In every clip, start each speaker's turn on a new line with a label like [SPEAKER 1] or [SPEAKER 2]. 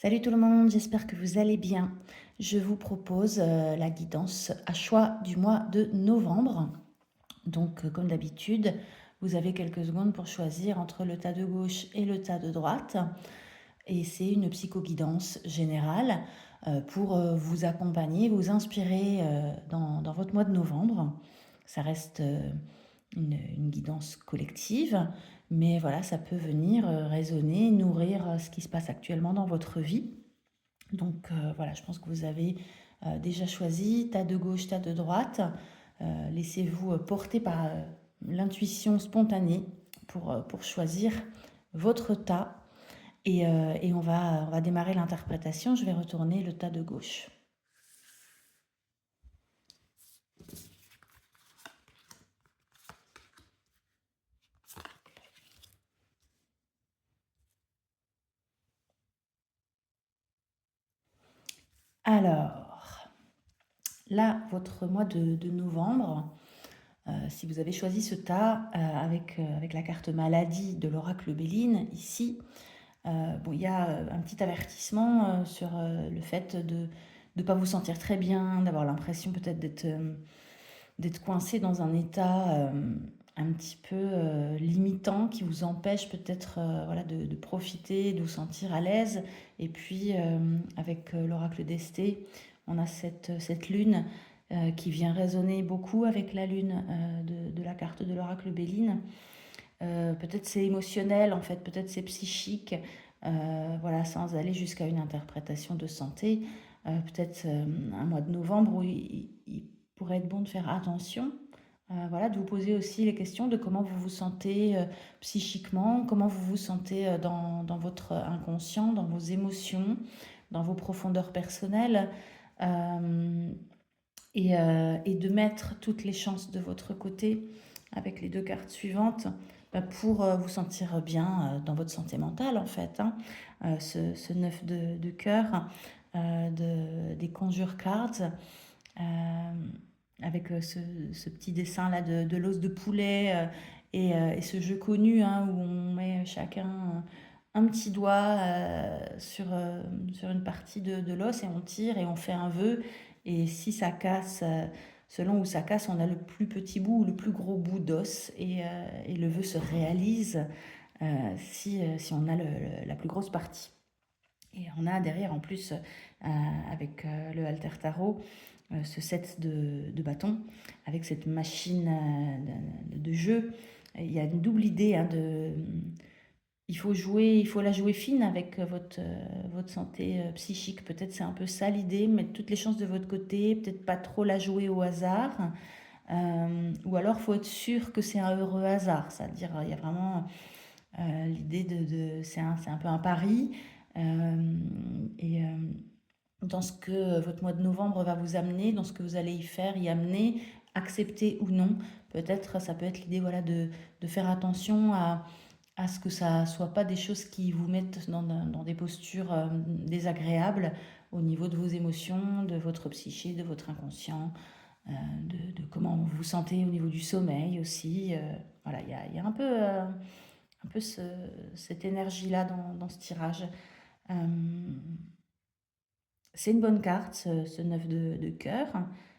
[SPEAKER 1] Salut tout le monde, j'espère que vous allez bien. Je vous propose la guidance à choix du mois de novembre. Donc, comme d'habitude, vous avez quelques secondes pour choisir entre le tas de gauche et le tas de droite. Et c'est une psychoguidance générale pour vous accompagner, vous inspirer dans votre mois de novembre. Ça reste une guidance collective, mais voilà, ça peut venir résonner, nourrir ce qui se passe actuellement dans votre vie. Donc voilà, je pense que vous avez déjà choisi tas de gauche, tas de droite. Laissez-vous porter par l'intuition spontanée pour choisir votre tas. Et on va démarrer l'interprétation. Je vais retourner le tas de gauche. Alors, là, votre mois de novembre, si vous avez choisi ce tas avec la carte maladie de l'oracle Béline, ici, bon, il y a un petit avertissement sur le fait de ne pas vous sentir très bien, d'avoir l'impression peut-être d'être coincé dans un état un petit peu limitant qui vous empêche peut-être voilà, de profiter, de vous sentir à l'aise. Et puis avec l'oracle d'Esté, on a cette lune qui vient résonner beaucoup avec la lune de la carte de l'oracle Béline. Peut-être c'est émotionnel en fait, peut-être c'est psychique, voilà, sans aller jusqu'à une interprétation de santé. Peut-être un mois de novembre où il pourrait être bon de faire attention, voilà, de vous poser aussi les questions de comment vous vous sentez psychiquement, comment vous vous sentez dans votre inconscient, dans vos émotions, dans vos profondeurs personnelles, et de mettre toutes les chances de votre côté avec les deux cartes suivantes pour vous sentir bien dans votre santé mentale en fait. Hein. Ce 9 de cœur des Conjure Cards avec ce petit dessin là de l'os de poulet et ce jeu connu hein, où on met chacun un petit doigt sur une partie de l'os et on tire et on fait un vœu. Et si ça casse, selon où ça casse, on a le plus petit bout ou le plus gros bout d'os et le vœu se réalise si on a la plus grosse partie. Et on a derrière en plus avec le Alter Tarot ce set de bâtons avec cette machine de jeu. Il y a une double idée hein, il faut la jouer fine avec votre santé psychique. Peut-être c'est un peu ça l'idée, mettre toutes les chances de votre côté, peut-être pas trop la jouer au hasard. Ou alors faut être sûr que c'est un heureux hasard, c'est-à-dire il y a vraiment l'idée c'est un peu un pari. Et dans ce que votre mois de novembre va vous amener, dans ce que vous allez y amener, accepter ou non. Peut-être ça peut être l'idée voilà, de faire attention à ce que ça ne soit pas des choses qui vous mettent dans des postures désagréables au niveau de vos émotions, de votre psyché, de votre inconscient, de comment vous vous sentez au niveau du sommeil aussi. Voilà, il y a un peu cette énergie-là dans ce tirage. C'est une bonne carte, ce 9 de cœur.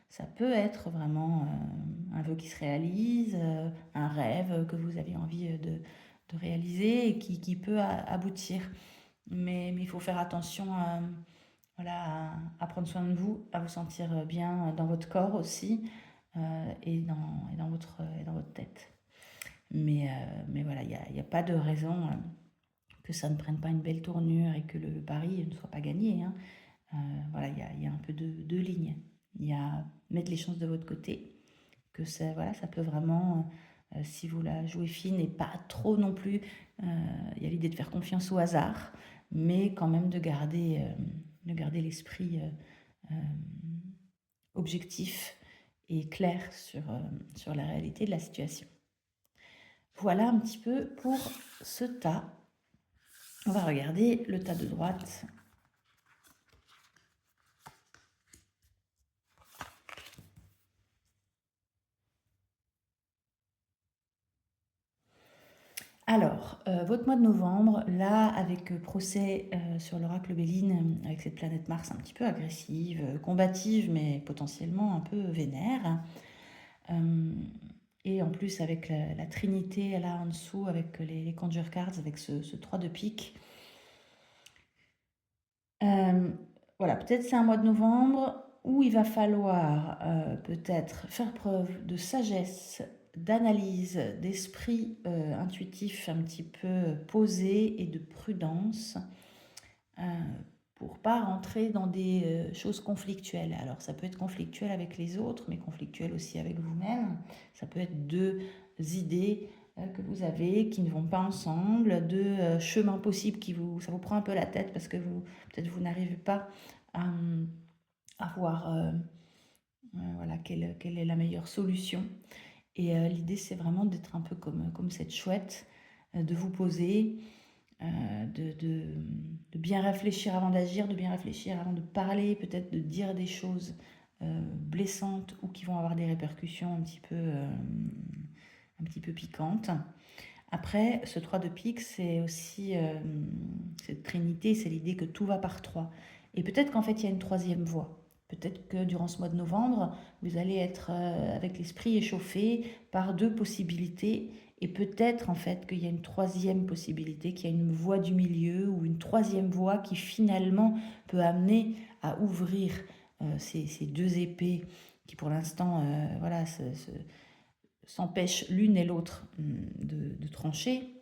[SPEAKER 1] Ça peut être vraiment un vœu qui se réalise, un rêve que vous avez envie de réaliser et qui peut aboutir. Mais il faut faire attention voilà, à prendre soin de vous, à vous sentir bien dans votre corps aussi et dans votre tête. Mais voilà, il n'y a pas de raison que ça ne prenne pas une belle tournure et que le pari ne soit pas gagné. Hein. Voilà, il y a un peu deux lignes. Il y a mettre les chances de votre côté, que ça, voilà, ça peut vraiment, si vous la jouez fine et pas trop non plus, il y a l'idée de faire confiance au hasard, mais quand même de garder l'esprit objectif et clair sur la réalité de la situation. Voilà un petit peu pour ce tas. On va regarder le tas de droite. Alors, votre mois de novembre, là, avec procès sur l'oracle Béline, avec cette planète Mars un petit peu agressive, combative, mais potentiellement un peu vénère. Et en plus, avec la Trinité là en dessous, avec les Conjure Cards, avec ce 3 de pique. Voilà, peut-être c'est un mois de novembre où il va falloir peut-être faire preuve de sagesse, d'analyse, d'esprit intuitif un petit peu posé et de prudence pour pas rentrer dans des choses conflictuelles. Alors ça peut être conflictuel avec les autres, mais conflictuel aussi avec vous-même. Ça peut être deux idées que vous avez qui ne vont pas ensemble, deux chemins possibles ça vous prend un peu la tête parce que peut-être vous n'arrivez pas à voir voilà, quelle est la meilleure solution. Et l'idée, c'est vraiment d'être un peu comme cette chouette, de vous poser, de bien réfléchir avant d'agir, de bien réfléchir avant de parler, peut-être de dire des choses blessantes ou qui vont avoir des répercussions un petit peu piquantes. Après, ce 3 de pique, c'est aussi cette trinité, c'est l'idée que tout va par trois. Et peut-être qu'en fait, il y a une troisième voie. Peut-être que durant ce mois de novembre, vous allez être avec l'esprit échauffé par deux possibilités. Et peut-être en fait qu'il y a une troisième possibilité, qu'il y a une voie du milieu ou une troisième voie qui finalement peut amener à ouvrir ces deux épées qui pour l'instant voilà, s'empêchent l'une et l'autre de trancher.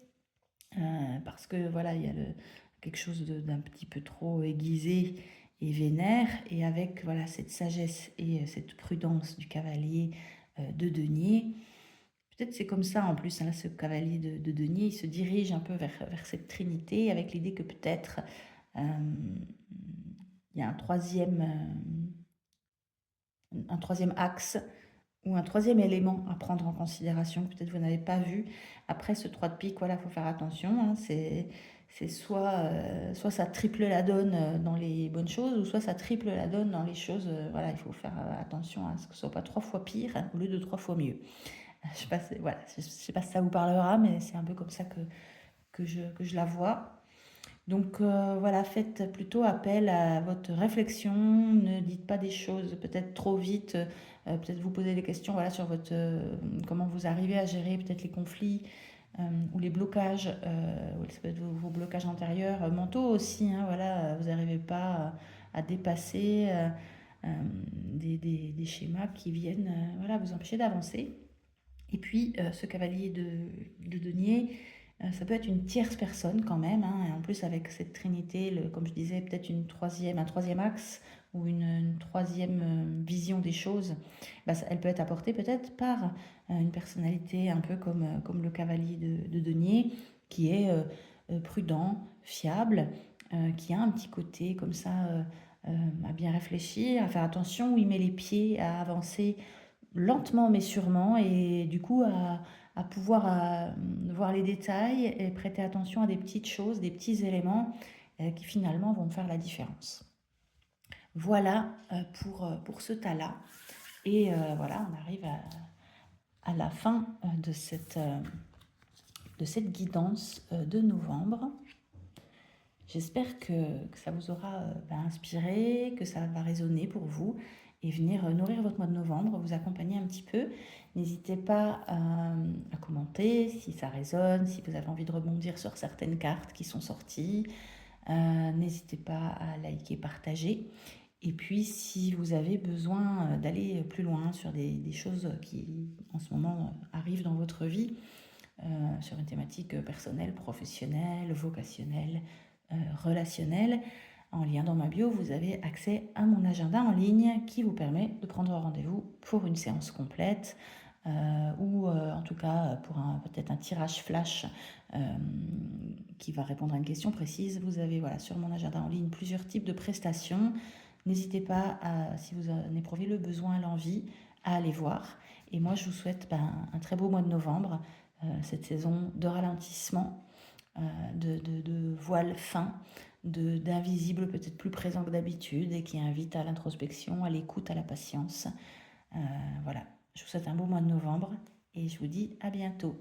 [SPEAKER 1] Parce que voilà, il y a quelque chose d'un petit peu trop aiguisé et vénère, et avec voilà, cette sagesse et cette prudence du cavalier de denier. Peut-être c'est comme ça en plus, hein, là, ce cavalier de denier, il se dirige un peu vers cette trinité avec l'idée que peut-être il y a un troisième axe ou un troisième élément à prendre en considération que peut-être vous n'avez pas vu. Après ce 3 de pique, voilà, il faut faire attention. Hein, c'est soit ça triple la donne dans les bonnes choses, ou soit ça triple la donne dans les choses. Voilà, il faut faire attention à ce que ce soit pas 3 fois pire au lieu de 3 fois mieux. Je sais pas, voilà, je sais pas si ça vous parlera, mais c'est un peu comme ça que je la vois. Donc voilà, faites plutôt appel à votre réflexion, ne dites pas des choses peut-être trop vite, peut-être vous poser des questions voilà, sur comment vous arrivez à gérer peut-être les conflits ou les blocages, ça peut être vos blocages intérieurs, mentaux aussi, hein, voilà, vous n'arrivez pas à dépasser des schémas qui viennent voilà, vous empêcher d'avancer. Et puis ce cavalier de denier, ça peut être une tierce personne quand même, hein, et en plus avec cette trinité, comme je disais, peut-être un troisième axe ou une troisième vision des choses, bah, elle peut être apportée peut-être par une personnalité un peu comme le cavalier de denier, qui est prudent, fiable, qui a un petit côté comme ça à bien réfléchir, à faire attention où il met les pieds, à avancer lentement mais sûrement, et du coup à pouvoir voir les détails et prêter attention à des petites choses, des petits éléments qui finalement vont faire la différence. Voilà pour ce tas-là. Et voilà, on arrive à la fin de cette guidance de novembre. J'espère que ça vous aura inspiré, que ça va résonner pour vous et venir nourrir votre mois de novembre, vous accompagner un petit peu. N'hésitez pas à commenter si ça résonne, si vous avez envie de rebondir sur certaines cartes qui sont sorties. N'hésitez pas à liker, partager. Et puis, si vous avez besoin d'aller plus loin sur des choses qui, en ce moment, arrivent dans votre vie, sur une thématique personnelle, professionnelle, vocationnelle, relationnelle, en lien dans ma bio, vous avez accès à mon agenda en ligne qui vous permet de prendre rendez-vous pour une séance complète ou en tout cas pour peut-être un tirage flash qui va répondre à une question précise. Vous avez voilà, sur mon agenda en ligne plusieurs types de prestations. N'hésitez pas, si vous en éprouvez le besoin, l'envie, à aller voir. Et moi, je vous souhaite un très beau mois de novembre, cette saison de ralentissement, de voile fin, d'invisible peut-être plus présent que d'habitude et qui invite à l'introspection, à l'écoute, à la patience. Voilà, je vous souhaite un beau mois de novembre et je vous dis à bientôt.